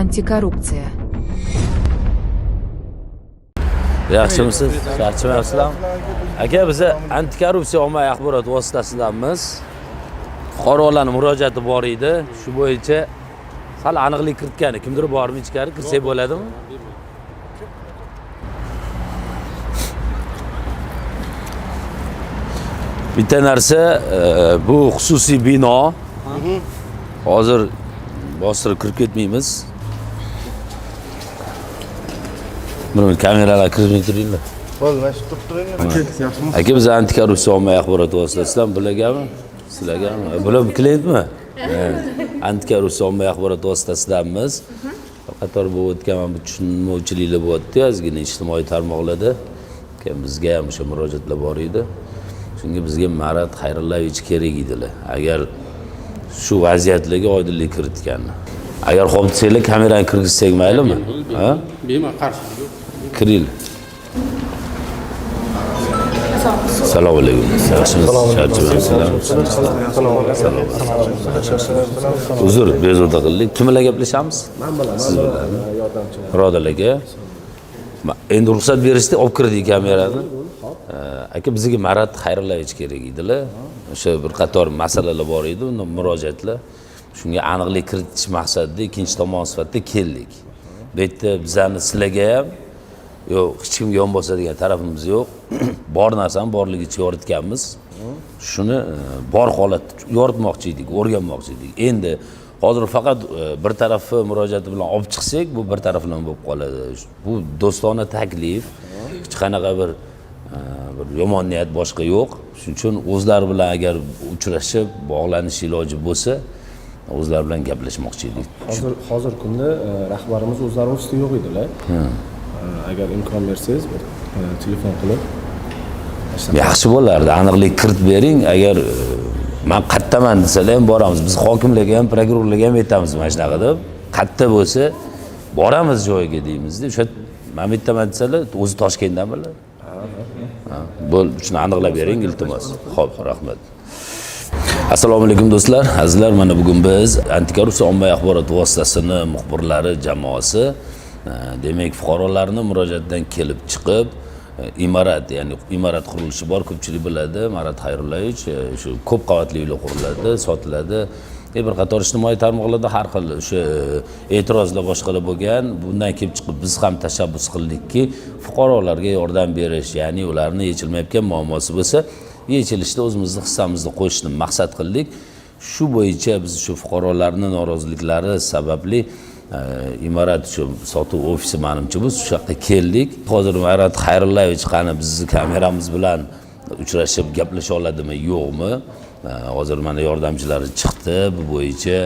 antikorrupsiya. Yaxshimisiz? Charchamayapsizlarmi? Aka, biz antikorrupsiya ommaviy axborot vositasidanmiz. Fuqarolarning murojaati bor edi. Shu bo'yicha sal aniqlik kiritgan. Kimdir bormi ichkari? Kirsak bo'ladimi? Bitta narsa, bu xususiy bino. Hozir bostirib kirib ketmaymiz. Buni kameralar kirib turinglar. Bo'ldi, mana shu turib turinglar. Aka, biz antikorrupsiya ommaviy axborot vositasidan bulargami? Sizlargami? Bular klientmi? Antikorrupsiya ommaviy axborot vositasidanmiz. Qator bu o'tgan mana bu tushunmovchiliklar bo'lyapti, ozgina ijtimoiy tarmoqlarda. Bizga ham o'sha murojaatlar bor edi. Shunga bizga Marat Xayrullayevich kerak edilar. Agar shu vaziyatlarga oydinlik kiritgan. Agar xo'p desanglar, kamerani kirgizsak maylimi? Ha? Bemalol qarshilik yo'q. Kiring. Assalomu alaykum. Uzr, bezovta qildik. Kim bilan gaplashamiz? Men bilan. Siz bilan. Yordamchi. Birodar aka. Endi ruxsat berishdi, olib kirdik kamerani. Aka, bizga Marat Xayrullayevich kerak edilar. O'sha bir qator masalalar bor edi, unda murojaatlar. Shunga aniqlik kiritish maqsadida ikkinchi tomon sifatida keldik. Bu yerda bizani sizlarga ham yo'q, hech kimga yon bosadigan tarafimiz yo'q. Bor narsani borligicha yoritganmiz. Shuni bor holatda yoritmoqchi edik, o'rganmoqchi edik. Endi hozir faqat bir tarafi murojaati bilan olib chiqsak, bu bir taraflama bo'lib qoladi. Bu do'stona taklif, hech qanaqa bir yomon niyat boshqa yo'q. Shuning uchun o'zlari bilan agar uchrashib, bog'lanish iloji bo'lsa, o'zlari bilan gaplashmoqchi edik. Hozir kunda rahbarimiz o'zlari ustida yo'q edilar. Agar imkon bersangiz, bir telefon qilib yaxshi bo'lardi. Aniqlik kiritib bering. Agar men qattaman desalar ham boramiz. Biz hokimlarga ham, prokurorlarga ham aytamiz mana shunaqa deb. Qatta bo'lsa, boramiz joyiga deymizda. O'sha men aytaman desalar, o'zi Toshkentdanmilar. Bo'l, shuni aniqlab bering, iltimos. Xo'p, rahmat. Assalomu alaykum do'stlar. Azizlar, mana bugun biz antikorrupsiya ommaviy axborot vositasini muxbirlari jamoasi, demak, fuqarolarning murojaatidan kelib chiqib, imorat, ya'ni imorat qurilishi bor, ko'pchilik biladi. Marat Xayrullayevich shu ko'p qavatli uylar quriladi, sotiladi. Bir qator ijtimoiy tarmoqlarda har xil o'sha e'tirozlar boshqalar bo'lgan. Bundan kelib chiqib biz ham tashabbus qildikki, fuqarolarga yordam berish, ya'ni ularning yechilmayotgan muammosi bo'lsa, yechilishda o'zimizning hissamizni qo'shishni maqsad qildik. Shu bo'yicha biz shu fuqarolarning noroziliklari sababli imorat shu sotuv ofisi menimcha biz shu yoqqa keldik. Hozir Marat Xayrullayevich qani bizni kameramiz bilan uchrashib gaplasha oladimi, yo'qmi? Hozir mana yordamchilari chiqdi, bu bo'yicha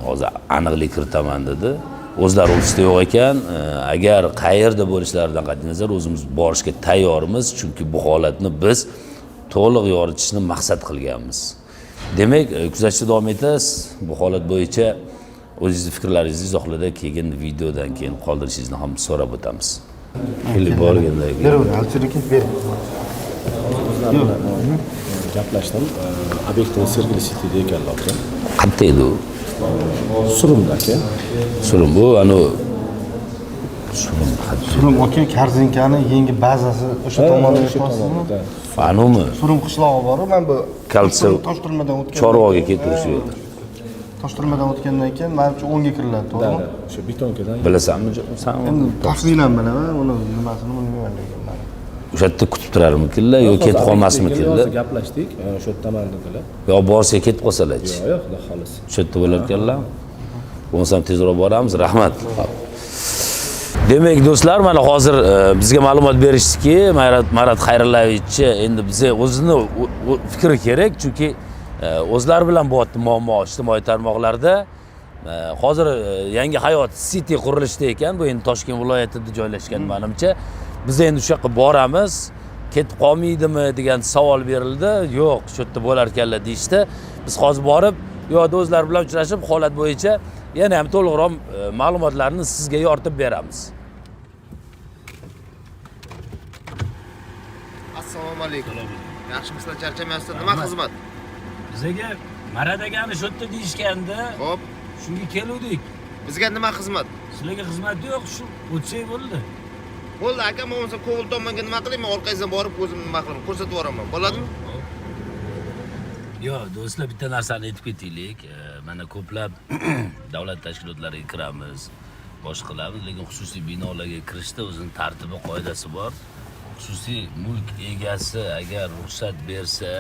hozir aniqlik kiritaman dedi. O'zlari ofisda yo'q ekan. Agar qayerda bo'lishlaridan qat'iy nazar o'zimiz borishga tayyormiz, chunki bu holatni biz to'liq yoritishni maqsad qilganmiz. Demak, kuzatishda davom etasiz. Bu holat bo'yicha o'zingizning fikrlaringizni izohlarda keyin videodan keyin qoldirishingizni ham so'rab o'tamiz. Kelib borganda. Alchiriki bering. Gaplashdim. Obyektning Sergeli City'da ekanlar. Qayerda edi u? Surumda aka. Surum bu, Surum aka Korzinkani yangi bazasi o'sha tomonda yashayapsizmi? Anumi? Surum qishlog'i bor, men bu Kalsa Toshturmadan o'tgan. Chorvoqga ketirish yo'lda. Toshturmadan o'tgandan keyin menimcha 10 ga kiriladi, to'g'rimi? O'sha betonkadan. Bilasanmi? Sen Endi taxminan bilaman, uni nimasini bilmayman lekin. o'sha yerda kutib turarmikinlar yoki ketib qolmasmikinlar? Gaplashdik, o'sha yerdaman dedilar. Yo borsa ketib qolsalarchi. Yo'q, xudo xolis. O'sha yerda bo'lar ekanlar. Bo'lmasa tezroq boramiz. Rahmat. Demak, do'stlar, mana hozir bizga ma'lumot berishdiki, Marat Xayrullayevich endi bizga o'zini fikri kerak, chunki o'zlari bilan bo'lyapti muammo ijtimoiy tarmoqlarda. Hozir Yangi hayot City qurilishda ekan, bu endi Toshkent viloyatida joylashgan menimcha. Biz endi o'sha yoqqa boramiz, ketib qolmaydimi degan savol berildi. Yo'q, shu yerda bo'lar ekanlar deyishdi. Biz hozir borib, yo'qda o'zlari bilan uchrashib, holat bo'yicha yana ham to'liqroq ma'lumotlarni sizga yoritib beramiz. Assalomu alaykum. Yaxshimisizlar, charchamayapsizlar? Nima xizmat? Bizga Marat akani shu yerda deyishganda, Xo'p, shunga keluvdik. Bizga nima xizmat? Sizlarga xizmat yo'q, shu o'tsak bo'ldi. Bo'ldi aka, men bo'lsa Ko'g'il tomonga nima qilayman? Orqangizdan borib o'zimni nima qilaman? Ko'rsatib yuboraman. Bo'ladimi? Yo'q, do'stlar, bitta narsani aytib ketaylik. Mana ko'plab davlat tashkilotlariga kiramiz, boshqa qilamiz, lekin xususiy binolarga kirishda o'zining tartibi, qoidasi bor. Xususiy mulk egasi agar ruxsat bersa,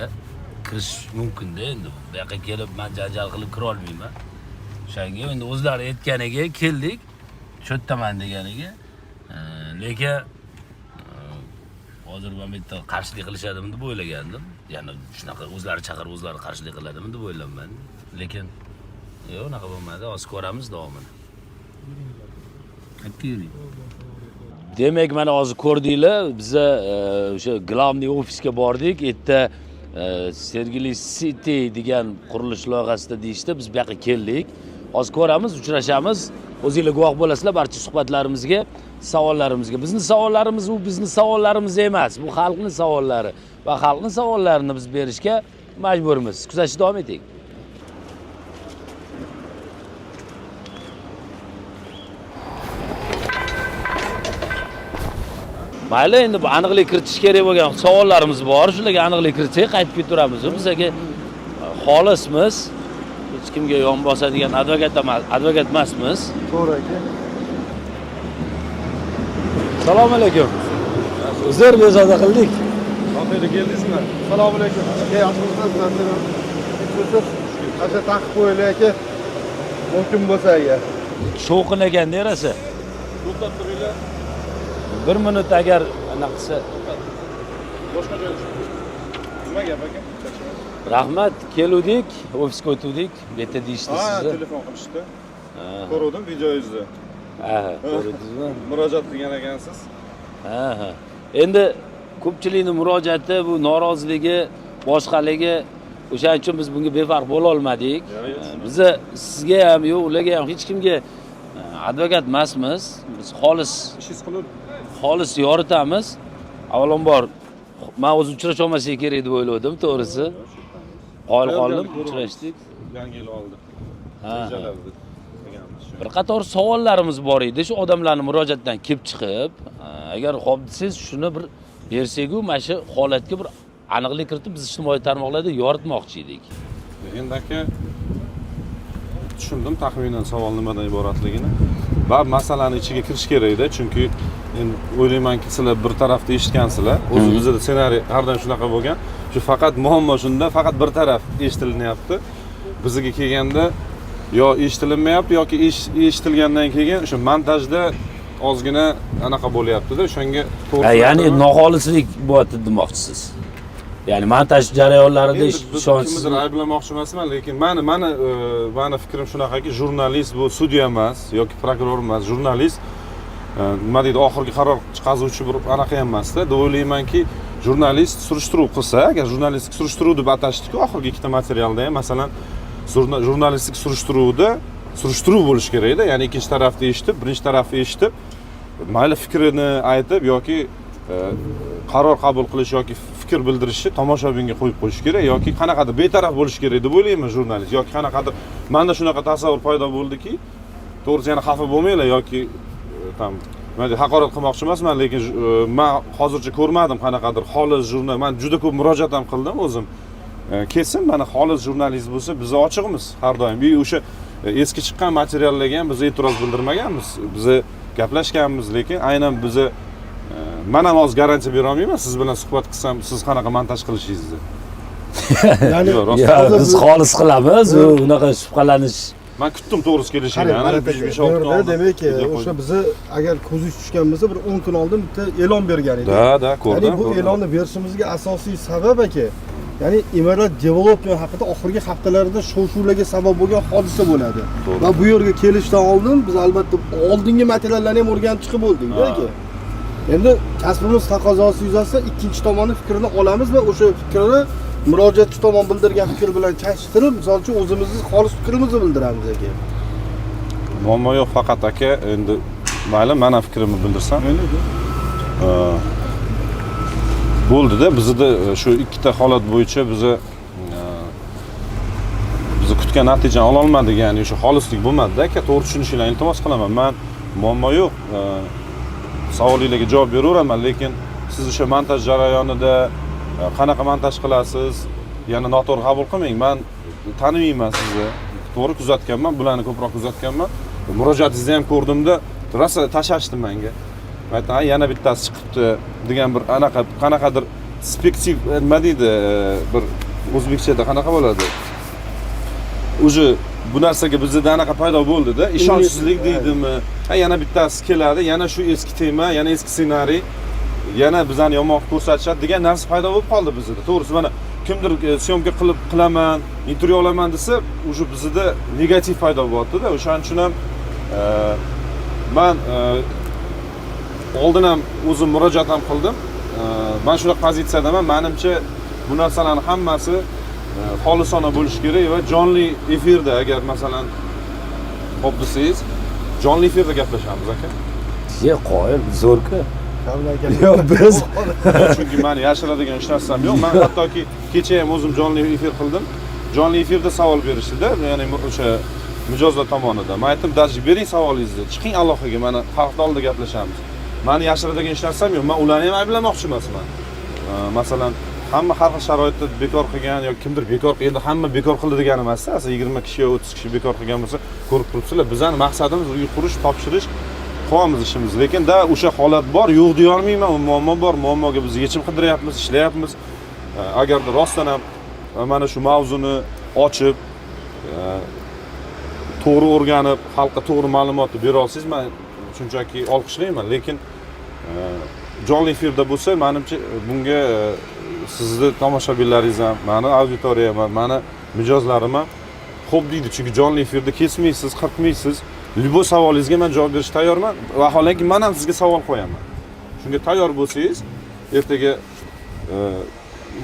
kirish mumkin-da endi. Bu yoqqa kelib men janjal qilib kira olmayman. O'shanga endi o'zlari aytganiga keldik, cho'ttaman deganiga. Lekin hozir men bitta qarshilik qilishadimi deb o'ylagandim. Ya'ni shunaqa o'zlari chaqirib o'zlari qarshilik qiladimi deb o'yladim. Lekin yo'q, unaqa bo'lmadi. Hozir ko'ramiz davomini. Demak, mana hozir ko'rdinglar, biz o'sha Glavniy ofisga bordik. Yerda Sergeli City degan qurilish loyihasida deyishdi. Biz bu yoqqa keldik. Hozir ko'ramiz, uchrashamiz. O'zingizlar guvoh bo'lasizlar barcha suhbatlarimizga, savollarimizga. Bizning savollarimiz u bizning savollarimiz emas. Bu xalqning savollari va xalqning savollarini biz berishga majburmiz. Kuzatishda davom eting. Mayli, endi bu aniqlik kiritish kerak bo'lgan savollarimiz bor. Shularga aniqlik kiritsak, qaytib ketaveramiz. Bizga xolismiz. Hech kimga yon bosadigan advokat emasmiz. To'g'ri aka. Assalomu alaykum. Uzr, bezovta qildik. Oxiri keldingizmi? Assalomu alaykum. Aka, yaxshimisizlar? Siz qancha taqib qo'yinglar aka. Mumkin bo'lsa agar. Shovqin ekan nerasi? To'xtab turinglar. 1 minut agar anaqa qilsa. Boshqa joyga. Nima gap aka? Rahmat, keluvdik, ofisga o'tuvdik. Bu yerda deyishdi sizni. Telefon qilishdi. Ko'rdim videoyingizni. Ko'rdingizmi? Murojaat qilgan ekansiz. Endi ko'pchilikning murojaati, bu noroziligi, boshqaligi, o'shaning uchun biz bunga befarq bo'la olmadik. Biz sizga ham, yo'q, ularga ham hech kimga advokat emasmiz. Biz xolis yoritamiz. Avvalambor men o'zi uchrasha olmaslik kerak deb o'yladim, to'g'risi. Qoldim, uchrashdik. Yangi yil oldi. Bir qator savollarimiz bor edi. Shu odamlarning murojaatdan kelib chiqib, agar xo'p desangiz, shuni bir bersak-ku, mana shu holatga bir aniqlik kiritib, biz ijtimoiy tarmoqlarda yoritmoqchi edik. Endi aka tushundim taxminan savol nimadan iboratligini. Va masalani ichiga kirish kerak-da, chunki endi o'ylaymanki, sizlar bir tarafda eshitgansizlar. O'zi bizda ssenariy har doim shunaqa bo'lgan. Shu faqat muammo shunda, faqat bir taraf eshitilinyapti. Bizga kelganda yo eshitilinmayapti yoki eshitilgandan keyin o'sha montajda ozgina anaqa bo'lyapti-da, o'shanga to'g'ri. Ya'ni noxolislik bo'lyapti demoqchisiz. Ya'ni montaj jarayonlarida ishonchsiz. Kimdir ayblamoqchi emasman, lekin mani fikrim shunaqaki, jurnalist bu sudya emas yoki prokuror emas, jurnalist nima deydi, oxirgi qaror chiqaruvchi bir anaqa ham emas-da. Deb o'ylaymanki, jurnalist surishtiruv qilsa, agar jurnalistik surishtiruv deb atashdi-ku oxirgi ikkita materialda ham, masalan, jurnalistik surishtiruv bo'lishi kerak-da. Ya'ni ikkinchi tarafni eshitib, birinchi tarafni eshitib, mayli fikrini aytib yoki qaror qabul qilish yoki fikr bildirishni tomoshabinga qo'yib qo'yish kerak yoki qanaqadir betaraf bo'lish kerak deb o'ylayman jurnalist. Yoki qanaqadir menda shunaqa tasavvur paydo bo'ldiki, to'g'risi yana xafa bo'lmanglar yoki tam men haqorat qilmoqchi emasman, lekin men hozircha ko'rmadim qanaqadir xolis jurnal. Men juda ko'p murojaat ham qildim o'zim. Kelsin, mana xolis jurnalist bo'lsa, biz ochiqmiz har doim. Bu o'sha eski chiqqan materiallarga ham biz e'tiroz bildirmaganmiz. Biz gaplashganmiz, lekin aynan biz men ham hozir garantiya bera olmayman siz bilan suhbat qilsam, siz qanaqa montaj qilishingizni. Ya'ni biz xolis qilamiz, unaqa shubhalanish. Men kutdim to'g'risi kelishini. Demak, o'sha bizni agar ko'zingiz tushgan bo'lsa, bir 10 kun oldin bitta e'lon bergan edik. Da, ko'rdim. Ya'ni bu e'lonni berishimizga asosiy sabab aka, ya'ni Emirat Development haqida oxirgi haftalarda shov-shuvlarga sabab bo'lgan hodisa bo'ladi. Va bu yerga kelishdan oldin biz albatta oldingi materiallarni ham o'rganib chiqib bo'ldik-da aka. Endi kasbimiz taqozosi yuzasidan ikkinchi tomonning fikrini olamiz va o'sha fikrni murojaatchi tomon bildirgan fikr bilan chashtirib, misol uchun o'zimizni xolis fikrimizni bildiramiz aka. Muammo yo'q, faqat aka, endi mayli, men ham fikrimni bildirsam. Bo'ldi-da, bizda shu ikkita holat bo'yicha bizni kutgan natijani ola olmadik, ya'ni o'sha xolislik bo'lmadi-da aka, to'g'ri tushunishinglarni iltimos qilaman. Men muammo yo'q. Savolingizga javob beraveraman, lekin siz o'sha montaj jarayonida qanaqa montaj qilasiz, yana noto'g'ri qabul qilmang. Men tanimayman sizni. To'g'ri kuzatganman, bularni ko'proq kuzatganman. Murojaatingizni ham ko'rdimda, rosa tashashdi menga. Aytdim, yana bittasi chiqibdi degan bir anaqa qanaqadir spektiv nima deydi, bir o'zbekchada qanaqa bo'ladi? Uje bu narsaga bizda anaqa paydo bo'ldi-da, ishonchsizlik deydimi? Yana bittasi keladi, yana shu eski tema, yana eski ssenariy, yana bizani yomon ko'rsatishadi degan narsa paydo bo'lib qoldi bizda. To'g'risi mana kimdir syomka qilaman, intervyu olaman desa, uje bizda negativ paydo bo'lyapti-da. O'shaning uchun ham men oldin ham o'zim murojaat ham qildim. Men shunaqa pozitsiyadaman. Menimcha bu narsalarning hammasi xolisona bo'lishi kerak va jonli efirda, agar masalan xo'p desangiz, jonli efirda gaplashamiz aka. Qoyil, zo'r-ku. Yo'q, biz chunki meni yashiradigan hech narsam yo'q. Men hattoki kecha ham o'zim jonli efir qildim. Jonli efirda savol berishdi-da, ya'ni o'sha mijozlar tomonidan. Men aytdim, "Dajib bering savolingizni, chiqing aloqaga, mana xalq oldida gaplashamiz." Meni yashiradigan hech narsam yo'q. Men ularni ham ayblamoqchi emasman. Masalan, hamma har xil sharoitda bekor qilgan yoki kimdir bekor qildi, endi hamma bekor qildi degani emas-da. Aslida 20 kishi yo 30 kishi bekor qilgan bo'lsa, ko'rib turibsizlar. Bizning maqsadimiz uy qurish, topshirish, qilamiz ishimiz. Lekin o'sha holat bor, yo'q deya olmayman. U muammo bor. Muammoga biz yechim qidiryapmiz, ishlayapmiz. Agarda rostdan ham mana shu mavzuni ochib, to'g'ri o'rganib, xalqqa to'g'ri ma'lumotni bera olsangiz, men shunchaki olqishlayman. Lekin jonli efirda bo'lsa, menimcha bunga sizni tomoshabinlaringiz ham, meni auditoriyam ham, meni mijozlarim ham xo'p deydi. Chunki jonli efirda kesmaysiz, qirqmaysiz. Любой savolingizga men javob berishga tayyorman. Vaholanki men ham sizga savol qo'yaman. Shunga tayyor bo'lsangiz, ertaga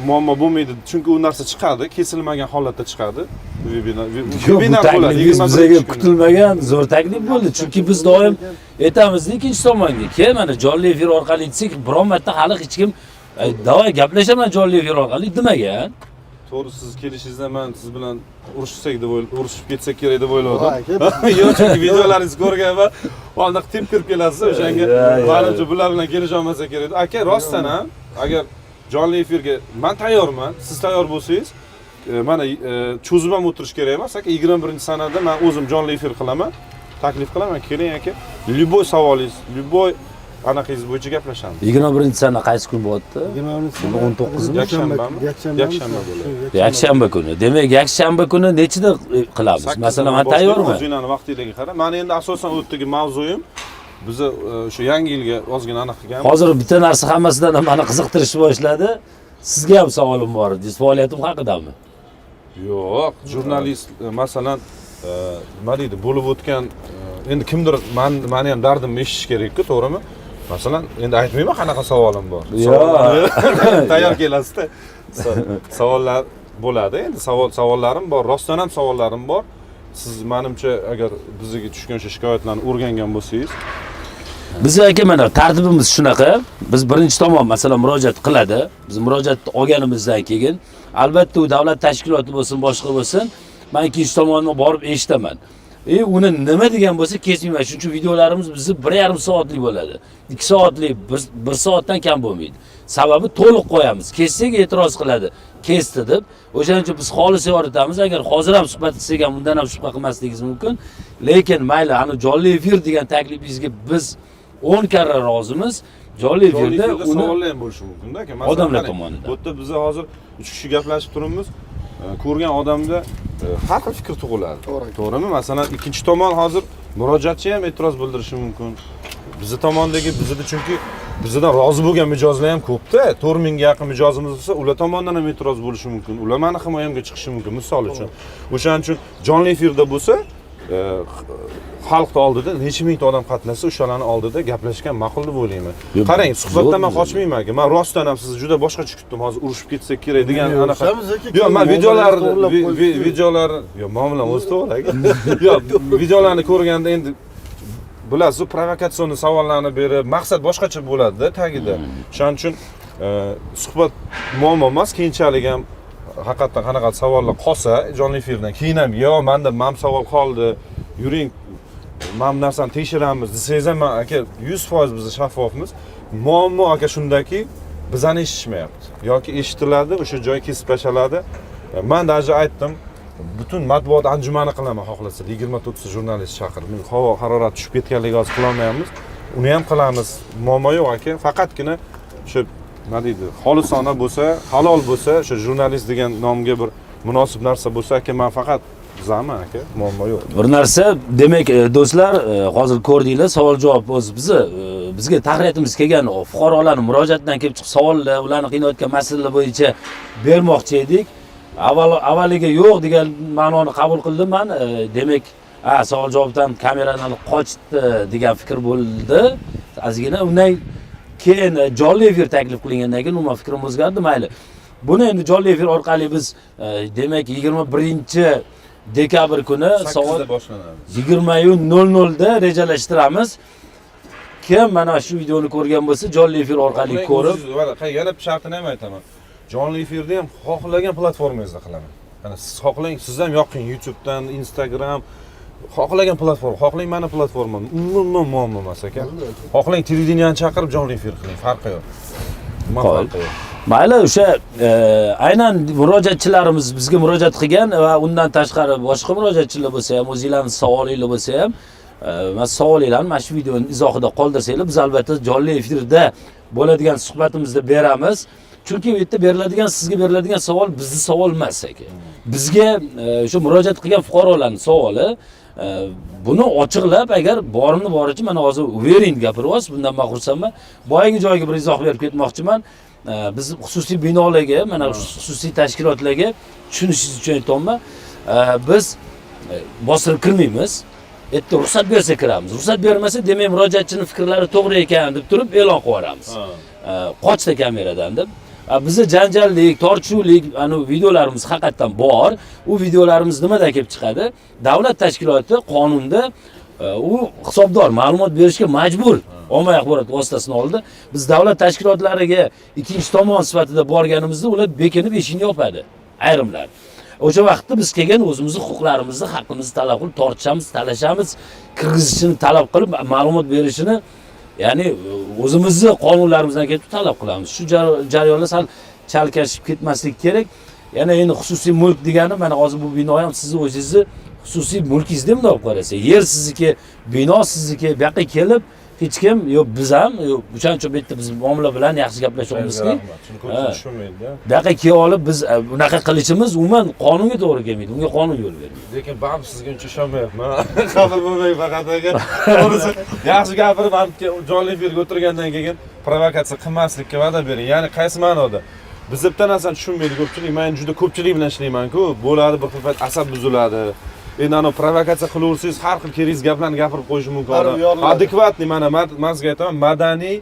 muammo bo'lmaydi. Chunki u narsa chiqadi, kesilmagan holatda chiqadi. Webinar bo'ladi. Bizga kutilmagan zo'r taklif bo'ldi. Chunki biz doim aytamiz, ikkinchi tomonga kel, mana jonli efir orqali desak, biron marta hali hech kim "Davay gaplashaman jonli efir orqali" demagan. To'g'ri, siz kelishingizda men siz bilan urushib ketsak kerak deb o'yladim. Yo'q, chunki videolaringizni ko'rgan va oldin tep kirib kelasiz, o'shanga menimcha bular bilan kelisha olmasa kerak. Aka, rostdan ham agar jonli efirga men tayyorman, siz tayyor bo'lsangiz, mana cho'zib ham o'tirish kerak emas. Aka, 21-sanada men o'zim jonli efir qilaman, taklif qilaman, keling aka. Любой savolingiz, любой anaqangiz bo'yicha gaplashamiz. 21-sana qaysi kun bo'lyapti? 19 yakshanbami? Yakshanba bo'ladi. Yakshanba kuni. Demak, yakshanba kuni nechida qilamiz? Masalan, men tayyorman. O'zinglarni vaqtingizga qarab. Men endi asosan o'tdagi mavzuyim biz o'sha yangi yilga ozgina aniq qilganmiz. Hozir bitta narsa hammasidan ham meni qiziqtirishni boshladi. Sizga ham savolim bor edi. Faoliyatim haqidami? Yo'q, jurnalist masalan nima deydi, bo'lib o'tgan endi kimdir meni ham dardimni eshitish kerak-ku, to'g'rimi? Masalan, endi aytmayman qanaqa savolim bor. Tayyor kelasizda. Savollar bo'ladi. Endi savollarim bor, rostdan ham savollarim bor. Siz menimcha agar bizga tushgan shikoyatlarni o'rgangan bo'lsangiz, biz aka mana tartibimiz shunaqa. Biz birinchi tomon masalan murojaat qiladi. Biz murojaatni olganimizdan keyin albatta u davlat tashkiloti bo'lsin, boshqa bo'lsin, men ikkinchi tomonni borib eshitaman. Uni nima degan bo'lsa kesmayman. Chunki videolarimiz bizni 1,5 soatlik bo'ladi. 2 soatlik, 1 soatdan kam bo'lmaydi. Sababi to'liq qo'yamiz. Kessak e'tiroz qiladi. Kesdi deb. O'shaning uchun biz xolis yoritamiz. Agar hozir ham suhbat qilsak ham undan ham shubha qilmasligingiz mumkin. Lekin mayli, ana jonli efir degan taklifingizga biz 10 karra rozimiz. Jonli efirda uni savollar ham bo'lishi mumkin-da aka. Odamlar tomonidan. Bu yerda biz hozir 3 kishi gaplashib turibmiz. Ko'rgan odamda har xil fikr tug'iladi. To'g'rimi? Masalan, ikkinchi tomon hozir murojaatchi ham e'tiroz bildirishi mumkin. Bizi tomondagi bizda chunki bizdan rozi bo'lgan mijozlar ham ko'p-da. 4000 ga yaqin mijozimiz bo'lsa, ular tomonidan ham e'tiroz bo'lishi mumkin. Ular meni himoyamga chiqishi mumkin, misol uchun. O'shaning uchun jonli efirda bo'lsa, xalq oldida necha mingta odam qatnashsa, o'shalarning oldida gaplashgan ma'qul deb o'ylayman. Qarang, suhbatdan men qochmayman aka. Men rostdan ham sizni juda boshqacha kutdim. Hozir urushib ketsak kerak degan anaqa. Yo'q, men videolar, yo'q, men bilan o'zi to'g'ri aka. Yo'q, videolarni ko'rganda endi bilasiz, provokatsion savollarni berib, maqsad boshqacha bo'ladi-da tagida. Shuning uchun suhbat muammo emas, keyinchalik ham haqiqatdan qanaqa savollar qolsa jonli efirdan keyin ham yo menda mam savol qoldi, yuring mana bu narsani tekshiramiz desangiz ham aka 100% biz shaffofmiz. Muammo aka shundaki bizani eshitishmayapti yoki eshitiladi, o'sha joy kesiblashaladi. Men даже aytdim, butun matbuot anjumani qilaman xohlasa 29 ta jurnalist chaqirib. Havo harorati tushib ketganligi hozir qila olmayapmiz. Uni ham qilamiz. Muammo yo'q aka. Faqatgina o'sha nima deydi, xolisona bo'lsa, halol bo'lsa, o'sha jurnalist degan nomga bir munosib narsa bo'lsa aka, men faqat bizaman aka, muammo yo'q. Bir narsa, demak do'stlar, hozir ko'rdinglar, savol-javob o'zi bizga tahririyatimiz kelgan fuqarolarning murojaatidan kelib chiqib savollar, ularni qiynayotgan masalalar bo'yicha bermoqchi edik. Avvaliga yo'q degan ma'noni qabul qildim men. Demak, savol-javobdan kameradan qochdi degan fikr bo'ldi. Ozgina undan keyin jonli efir taklif qilingandan keyin umuman fikrim o'zgardi, mayli. Buni endi jonli efir orqali biz demak 21 dekabr kuni soat 20:00 da rejalashtiramiz. Kim mana shu videoni ko'rgan bo'lsa, jonli efir orqali ko'rib, yana shartini ham aytaman. Jonli efirni ham xohlagan platformangizda qilaman. Mana siz xohlang, siz ham yoqing YouTubedan, Instagram, xohlagan platforma, xohlang mana platformam. Umuman muammo emas aka. Xohlang televideniyani chaqirib jonli efir qiling, farqi yo'q. Mayli, o'sha aynan murojaatchilarimiz bizga murojaat qilgan va undan tashqari boshqa murojaatchilar bo'lsa ham, o'zingizlarning savolingiz bo'lsa ham, mana savolinglarni mana shu videoning izohida qoldirsanglar, biz albatta jonli efirda bo'ladigan suhbatimizda beramiz. Chunki bu yerda beriladigan, sizga beriladigan savol bizning savol emas aka. Bizga o'sha murojaat qilgan fuqarolarning savoli, buni ochiqlab, agar borini boricha mana hozir vering gapiryapsiz, bundan men xursandman. Boyagi joyiga bir izoh berib ketmoqchiman. Biz xususiy binolarga, mana xususiy tashkilotlarga tushunishingiz uchun aytaman. Biz bostirib kirmaymiz. Endi ruxsat bersa kiramiz. Ruxsat bermasa, demak murojaatchining fikrlari to'g'ri ekan deb turib e'lon qilib yuboramiz. Qochdi kameradan deb. Bizda janjallik, tortishuvlik, ana videolarimiz haqiqatan bor. U videolarimiz nimadan kelib chiqadi? Davlat tashkiloti qonunda u hisobdor ma'lumot berishga majbur. Ommaviy axborot vositasini oldi. Biz davlat tashkilotlariga ikkinchi tomon sifatida borganimizda ular bekinib eshikni yopadi, ayrimlar. O'sha vaqtda biz kelgan o'zimizning huquqlarimizni, haqqimizni talab qilib tortishamiz, talashamiz, kirgizishini talab qilib, ma'lumot berishini, ya'ni o'zimizning qonunlarimizdan kelib talab qilamiz. Shu jarayonlar sal chalkashib ketmaslik kerak. Yana endi xususiy mulk degani, mana hozir bu bino ham sizning o'zingizni xususiy mulkingizda bunday olib qarasa, yer sizniki, bino sizniki, bu yoqqa kelib hech kim, yo biz ham, o'shancha bu yerda biz muomala bilan yaxshi gaplashamiz-ki. Tushunmaydi. Bu yoqqa kelib olib biz bunaqa qilishimiz umuman qonunga to'g'ri kelmaydi. Unga qonun yo'l bermaydi. Lekin men sizga uncha ishonmayapman. Xafa bo'lmang faqat aka. To'g'risi, yaxshi gapirib, jonli efirga o'tirgandan keyin provokatsiya qilmaslikka va'da bering. Ya'ni qaysi ma'noda? Biz bitta narsani tushunmaydi ko'pchilik. Men juda ko'pchilik bilan ishlayman-ku, bo'ladi bir xil asab buziladi. Endi ana provokatsiya qilaversangiz, har xil keriz gaplarni gapirib qo'yish mumkin. Adekvatni, mana men sizga aytaman, madaniy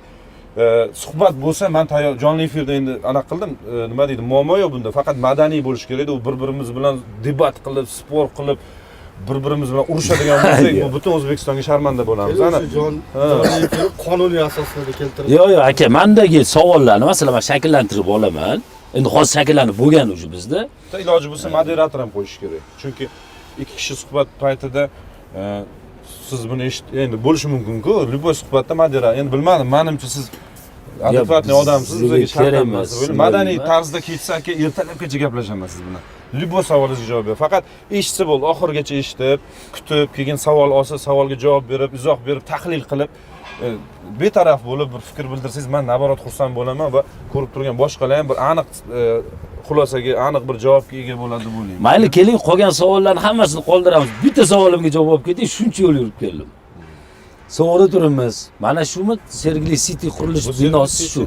suhbat bo'lsa, men tayyor jonli efirda endi ana qildim, nima deydi, muammo yo'q bunda. Faqat madaniy bo'lish kerak. U bir-birimiz bilan debat qilib, spor qilib, bir-birimiz bilan urushadigan bo'lsak, bu butun O'zbekistonga sharmanda bo'lamiz. Ana jonli efir qonuniy asoslarda keltiriladi. Yo'q, aka, mendagi savollarni masalan men shakllantirib olaman. Endi hozir shakllanib bo'lgan o'sha bizda. Iloji bo'lsa moderator ham qo'yish kerak. Chunki ikki kishi suhbat paytida siz buni endi bo'lishi mumkin-ku, любой suhbatda moderator. Endi bilmadim, menimcha siz adekvatniy odamsiz, bizga shart emas. Madaniy tarzda ketsa aka, ertalabgacha gaplashamiz siz bilan. Любой savolingizga javob ber. Faqat eshitsa bo'ldi, oxirigacha eshitib, kutib, keyin savol olsa, savolga javob berib, izoh berib, tahlil qilib, betaraf bo'lib bir fikr bildirsangiz, men nabarat xursand bo'laman va ko'rib turgan boshqalar ham bir aniq xulosaga, aniq bir javobga ega bo'ladi deb o'ylayman. Mayli, keling, qolgan savollarni hammasini qoldiramiz. Bitta savolimga javob ketay, shuncha yo'l yurib keldim. So'g'ri turibmiz. Mana shumi Sergeli City qurilish binosi shu.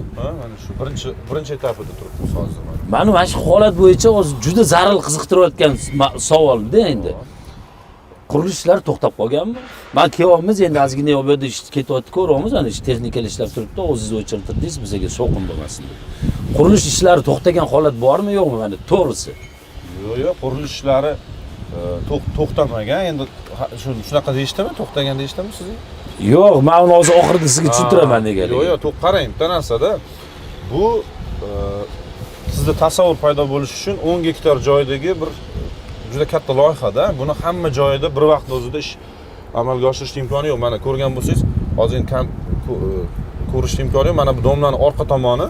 Mana shu birinchi etapida turibmiz hozir. Mana shu holat bo'yicha hozir juda zaril qiziqtirayotgan savolda endi. Qurilishlar to'xtab qolganmi? Men kelyapmiz, endi ozgina bu yerda ish ketyapti, ko'ryapmiz, ana ish texnikal ishlar turibdi, o'zingiz o'chirtirdingiz, bizga shovqin bo'lmasin deb. Qurilish ishlari to'xtagan holat bormi, yo'qmi? Mana to'g'risi. Yo'q, qurilish ishlari to'xtamagan. Endi shunaqa deyishdimi? To'xtagan deyishdimi sizga? Yo'q, men uni hozir oxirida sizga tushuntiraman deganlik. Yo'q, qarang, bitta narsada bu sizda tasavvur paydo bo'lishi uchun 10 gektar joydagi bir juda katta loyihada buni hamma joyida bir vaqtda o'zida ish amalga oshirish imkoni yo'q. Mana ko'rgan bo'lsangiz, hozir ko'rish imkoni yo'q. Mana bu domlani orqa tomoni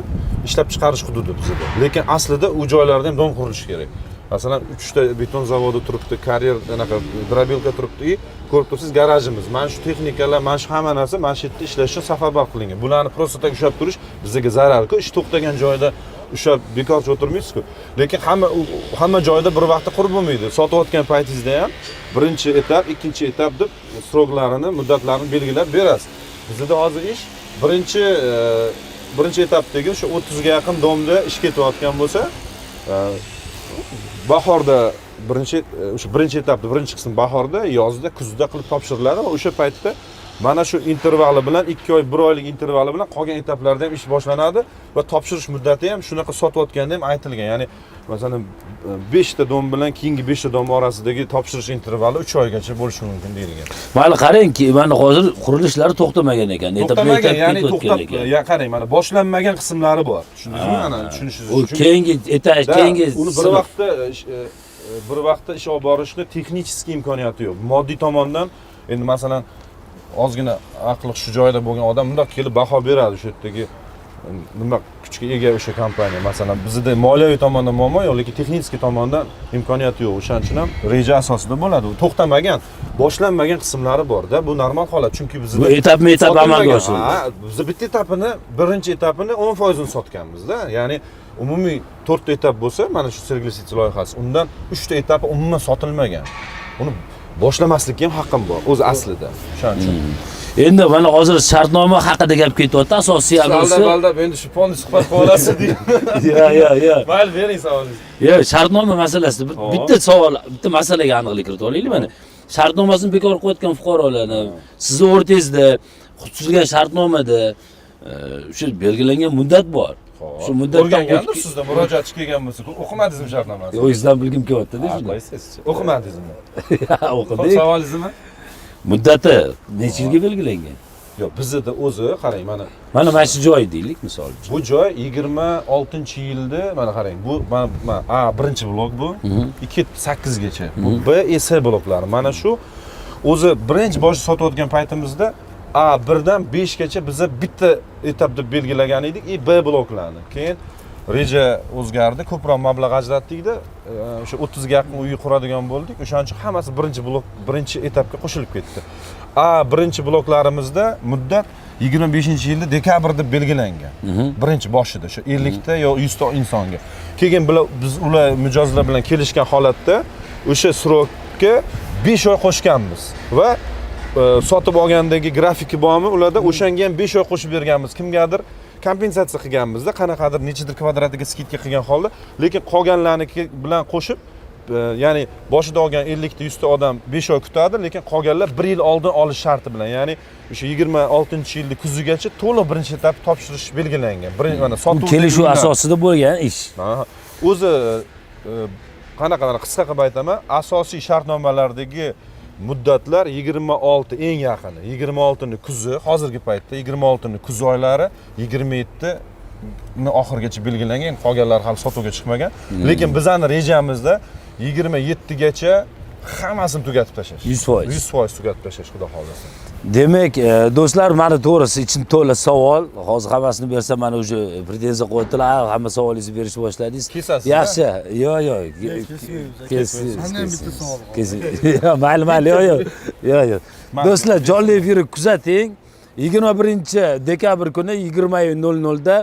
ishlab chiqarish hududi bizda. Lekin aslida u joylarda ham dom qurilishi kerak. Masalan, 3 ta beton zavodi turibdi, karyer anaqa drobilka turibdi, ko'rib turibsiz garajimiz. Mana shu texnikalar, mana shu hamma narsa mana shu yerda ishlash uchun safarbar qilingan. Bularni prosta ushlab turish bizga zarar-ku. Ish to'xtagan joyda ushlab bekorchi o'tirmaysiz-ku. Lekin hamma joyda bir vaqtda qurib bo'lmaydi. Sotayotgan paytingizda ham birinchi etap, ikkinchi etap deb sroklarini, muddatlarini belgilab berasiz. Bizda hozir ish birinchi etapdagi o'sha 30 ga yaqin domda ish ketayotgan bo'lsa, bahorda birinchi etapda birinchi qism bahorda, yozda, kuzda qilib topshiriladi va o'sha paytda mana shu intervali bilan 2 oy, 1 oylik intervali bilan qolgan etaplarda ham ish boshlanadi va topshirish muddati ham shunaqa sotayotganda ham aytilgan. Ya'ni masalan 5 ta dom bilan keyingi 5 ta dom orasidagi topshirish intervali 3 oygacha bo'lishi mumkin deyilgan. Mayli qarangki, mana hozir qurilishlari to'xtamagan ekan. To'xtamagan, ya'ni qarang, mana boshlanmagan qismlari bor. Tushundingizmi? Mana tushunishingiz uchun. Keyingi etash, keyingi uni bir vaqtda ish olib borishni texnik imkoniyati yo'q. Moddiy tomondan endi masalan ozgina aqli shu joyda bo'lgan odam bundoq kelib baho beradi o'sha yerdagi nima kuchga ega o'sha kompaniya. Masalan, bizda moliyaviy tomondan muammo yo'q, lekin texnik tomondan imkoniyati yo'q. O'shaning uchun ham reja asosida bo'ladi. U to'xtamagan, boshlanmagan qismlari bor-da. Bu normal holat, chunki bizda bu etap amalga oshirildi. Biz bitta etapini, birinchi etapini 10% sotganmiz-da. Ya'ni umumiy 4 ta etap bo'lsa, mana shu Sergeli City loyihasi, undan 3 ta etapi umuman sotilmagan. Uni boshlamaslikka ham haqqim bor o'zi aslida. O'shaning uchun. Endi mana hozir shartnoma haqida gap ketyapti. Asosiy asosi Aldab endi shu fond suhbat qilib olasiz deydi. Yo. Mayli, bering savolingizni. Yo, shartnoma masalasida bitta savol, bitta masalaga aniqlik kiritib olaylik mana. Shartnomasini bekor qo'yayotgan fuqarolarni sizni o'rtangizda tuzilgan shartnomada o'sha belgilangan muddat bor. Shu muddatdan o'rgangandir sizda murojaatchi kelgan bo'lsa, o'qimadingizmi shartnomasini? O'zingizdan bilgim kelyapti-da shunda. O'qimadingizmi? O'qidik. Savolingizmi? Muddati necha yilga belgilangan? Yo'q, bizda o'zi qarang, mana shu joy deylik misol uchun. Bu joy 26-yilda mana qarang, bu mana birinchi blok bu, 2-8 gacha. Bu B, S bloklari. Mana shu o'zi birinchi boshi sotayotgan paytimizda A1 dan 5 gacha biza bitta etap deb belgilagan edik, B bloklarni. Keyin reja o'zgardi, ko'proq mablag' ajratdik-da, o'sha 30 ga yaqin uy quradigan bo'ldik. O'shaning uchun hammasi birinchi etapga qo'shilib ketdi. Birinchi bloklarimizda muddat 25-yilda dekabrda belgilangan. Birinchi boshida o'sha 50 ta yo 100 ta insonga. Keyin biz ular mijozlar bilan kelishgan holatda o'sha srokka 5 oy qo'shganmiz va sotib olgandagi grafiki bormi, ularda o'shanga ham 5 oy qo'shib berganmiz. Kimgadir kompensatsiya qilganmizda, qanaqadir nechidir kvadratiga skidka qilgan holda, lekin qolganlarniki bilan qo'shib, ya'ni boshida olgan 50 ta 100 ta odam 5 oy kutadi, lekin qolganlar 1 yil oldin olish sharti bilan, ya'ni o'sha 26-yilda kuzigacha to'liq birinchi etap topshirish belgilangan. Mana sotuv kelishuv asosida bo'lgan ish. O'zi qanaqa qisqa qilib aytaman, asosiy shartnomalardagi muddatlar 26 eng yaqini, 26 ni kuzi, hozirgi paytda 26 ni kuz oylari, 27 ni oxirigacha belgilangan, qolganlar hali sotuvga chiqmagan. Lekin bizning rejamizda 27 gacha hammasini tugatib tashlash. 100%. 100% tugatib tashlash, xudo xolasa. Demak, do'stlar, mana to'g'risi ichim to'la savol. Hozir hammasini bersam, mana o'sha pretenziya qo'ydilar, hamma savolingizni berishni boshladingiz. Yaxshi. Yo'q. Senden bitta savol bor. Mayli, yo'q. Do'stlar, jonli efirni kuzating. 21-dekabr kuni 20:00 da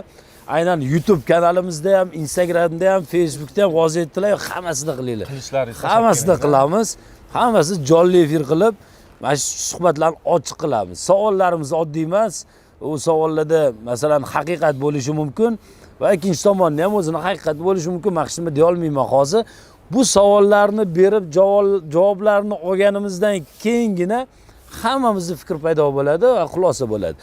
aynan YouTube kanalimizda ham, Instagramda ham, Facebookda ham vaziyatlar hammasini qilinglar. Hammasini qilamiz. Hammasi jonli efir qilib, mana shu suhbatlarni ochiq qilamiz. Savollarimiz oddiy emas. U savollarda masalan haqiqat bo'lishi mumkin va ikkinchi tomonda ham o'zini haqiqat bo'lishi mumkin. Men hech nima deya olmayman hozir. Bu savollarni berib javoblarni olganimizdan keyingina hammamizning fikr paydo bo'ladi va xulosa bo'ladi.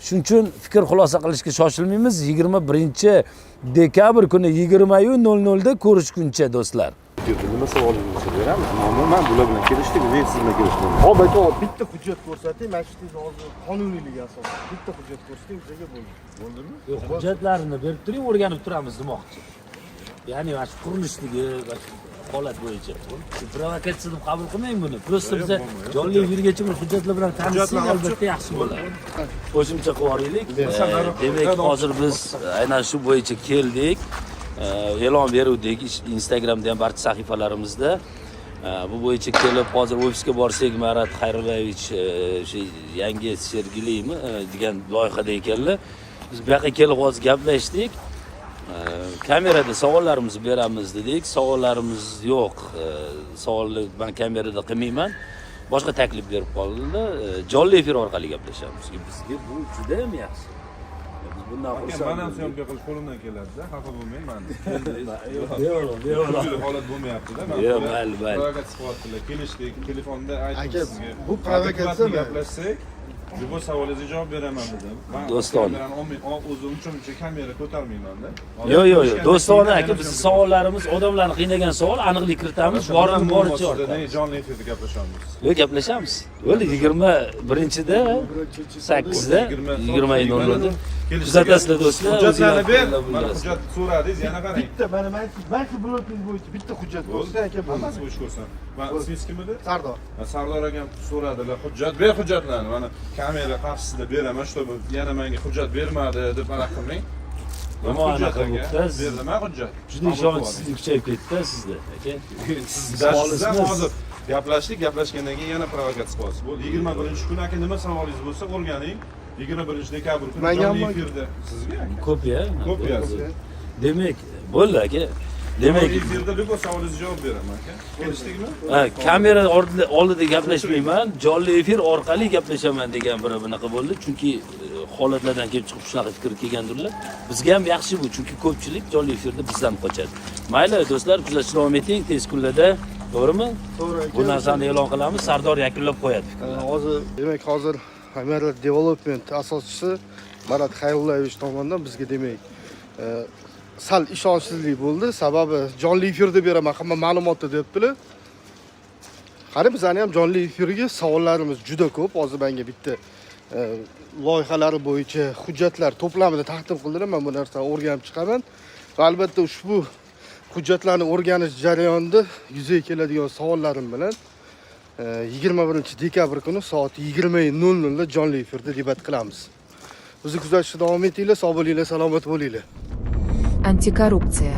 Shuning uchun fikr xulosa qilishga shoshilmaymiz. 21-dekabr kuni 20:00 da ko'rishguncha do'stlar. Nima savolingizni beramiz? Men bular bilan kelishdik, men siz bilan kelishdim. Bitta hujjat ko'rsating, masjidingiz hozir qonuniyligi asosida bitta hujjat ko'rsating, bizga bo'ldimi? Hujjatlarini berib turing, o'rganib turamiz demoqchi. ya'ni mana shu qurilishligi va shu holat bo'yicha shu provokatsiya deb qabul qilmang buni. Просто biza jonli efirgacha bu hujjatlar bilan tanishsak albatta yaxshi bo'ladi. Qo'shimcha qilib yuboraylik. Demak, hozir biz aynan shu bo'yicha keldik. E'lon beruvdik Instagramda ham barcha sahifalarimizda. Bu bo'yicha kelib hozir ofisga borsak Marat Xayrullaevich o'sha yangi Sergeliymi degan loyihada ekanlar. Biz bu yoqqa kelib hozir gaplashdik. Kamerada savollarimizni beramiz dedik. Savollarimiz yo'q. Savolni men kamerada qilmayman. Boshqa taklif berib qoldi. Jonli efir orqali gaplashamiz. Bizga bu juda ham yaxshi. Biz bundan xursandmiz. Men ham syomka qilish qo'limdan keladi-da, xafa bo'lmang mani. Bemalol. Holat bo'lmayapti-da. Yo'q, mayli. Provokatsiya kelishdik, telefonda aytdim Aka, sizga. bu provokatsiyami? Gaplashsak, bu savolingizga javob beraman dedim. Do'stona. O'zim uchun kamera ko'tarmayman-da. Yo'q. Do'stona aka, biz savollarimiz odamlarni qiynagan savol aniqlik kiritamiz. Borini boricha ortamiz. Jonli efirda gaplashamiz. Yo'q, gaplashamiz. Bo'ldi 21-da 8da 20:00da kuzatasizlar do'stlar. Hujjatlarni ber. O'zinglar Mana bilasiz. hujjat so'radingiz, yana qarang. Bitta mana manki blokning bo'yicha bitta hujjat bo'lsa aka Hammasi bo'yicha ko'rsin. Men ismingiz kim edi? Sardor. Sardor akam so'radilar, hujjat ber hujjatlarni. Mana kamera qarshisida beraman, чтобы yana menga hujjat bermadi deb mana qilmang. Yomon anaqa bo'libdi. Berdim men hujjat. Juda ishonchsizlik kuchayib ketdi sizda, aka. Siz dashingizdan hozir gaplashgandan keyin yana provokatsiya qilyapsiz. Bo'ldi 21-kun aka nima savolingiz bo'lsa o'rganing. 21-dekabr kuni jonli efirda sizga. Kopiya. Kopiyasi. Demak, bo'ldi aka. Demak, efirda bir savolingizni javob beraman aka. Kelishdikmi? kamera oldida gaplashmayman, jonli efir orqali gaplashaman degan bir bunaqa bo'ldi. Chunki holatlardan kelib chiqib shunaqa fikr kelgandirlar. Bizga ham yaxshi bu, chunki ko'pchilik jonli efirda bizdan qochadi. Mayli do'stlar, kuzatishni davom eting, tez kunlarda, to'g'rimi? To'g'ri aka. Bu narsani e'lon qilamiz, Sardor yakunlab qo'yadi. Hozir Hamera Development asoschisi Marat Xayrullaevich tomonidan bizga demak sal ishonchsizlik bo'ldi. Sababi jonli efirda beraman, hamma ma'lumotni debdilar. Qarang, bizning ham jonli efirga savollarimiz juda ko'p. Hozir menga bitta loyihalari bo'yicha hujjatlar to'plamini taqdim qildilar. Men bu narsani o'rganib chiqaman. Va albatta ushbu hujjatlarni o'rganish jarayonida yuzaga keladigan savollarim bilan 21-dekabr kuni soat 20:00 da jonli efirda debat qilamiz. Bizni kuzatishda davom etinglar, sog' bo'linglar, salomat bo'linglar. Антикоррупция.